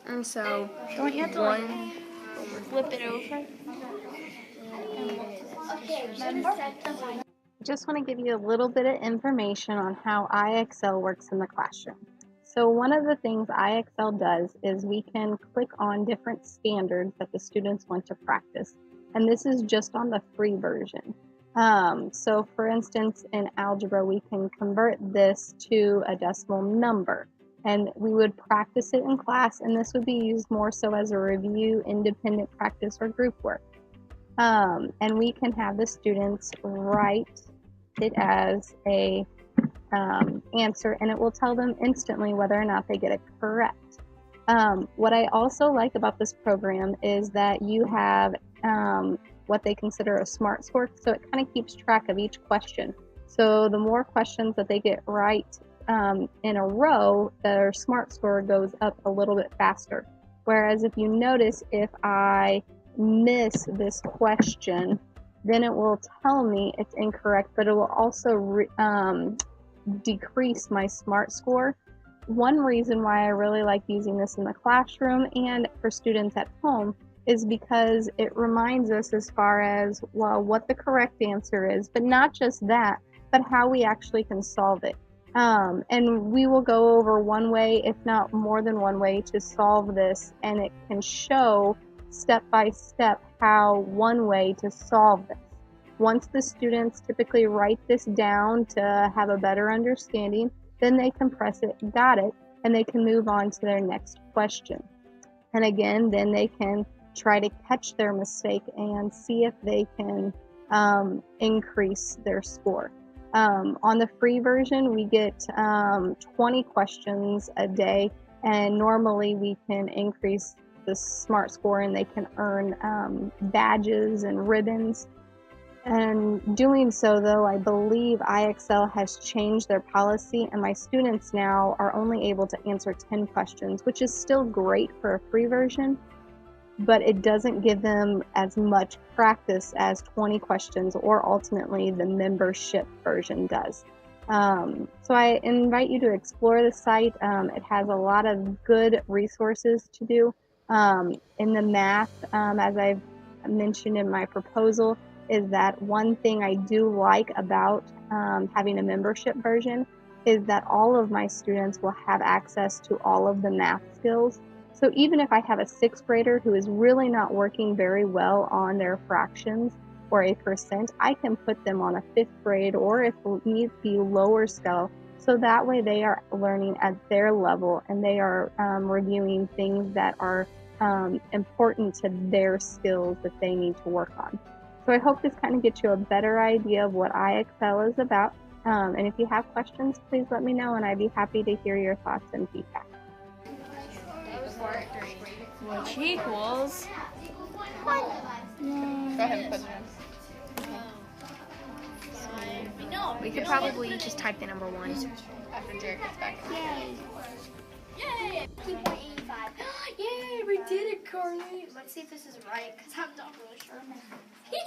And so, Don't you have to one, flip it over? Just want to give you a little bit of information on how IXL works in the classroom. So one of the things IXL does is we can click on different standards that the students want to practice. And this is just on the free version. So for instance, in algebra, we can convert this to a decimal number. And we would practice it in class, and this would be used more so as a review, independent practice, or group work. And we can have the students write it as a answer, and it will tell them instantly whether or not they get it correct. What I also like about this program is that you have what they consider a SMART score, so it kind of keeps track of each question. So the more questions that they get right in a row, their SMART score goes up a little bit faster. Whereas if you notice, if I miss this question, then it will tell me it's incorrect, but it will also decrease my SMART score. One reason why I really like using this in the classroom and for students at home is because it reminds us as far as, well, what the correct answer is, but not just that, but how we actually can solve it. And we will go over one way, if not more than one way, to solve this, and it can show step by step how one way to solve this. Once the students typically write this down to have a better understanding, then they can press it, got it, and they can move on to their next question. And again, then they can try to catch their mistake and see if they can increase their score. On the free version, we get 20 questions a day, and normally we can increase the SMART score and they can earn badges and ribbons. And doing so, though, I believe IXL has changed their policy, and my students now are only able to answer 10 questions, which is still great for a free version, but it doesn't give them as much practice as 20 questions or ultimately the membership version does. So I invite you to explore the site. It has a lot of good resources to do. In the math, as I've mentioned in my proposal, is that one thing I do like about having a membership version is that all of my students will have access to all of the math skills. So even if I have a 6th grader who is really not working very well on their fractions or a percent, I can put them on a 5th grade, or if it needs to be lower scale, so that way they are learning at their level and they are reviewing things that are important to their skills that they need to work on. So I hope this kind of gets you a better idea of what IXL is about. And if you have questions, please let me know, and I'd be happy to hear your thoughts and feedback. Which equals 1. go ahead and put it in. We could probably just type the number 1 after Jared gets back. Yay! 2.85. Yay, we did it, Carly. Let's see if this is right, because I'm not really sure. Yeah!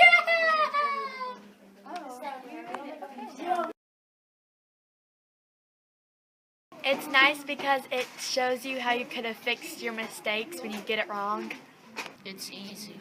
It's nice because it shows you how you could have fixed your mistakes when you get it wrong. It's easy.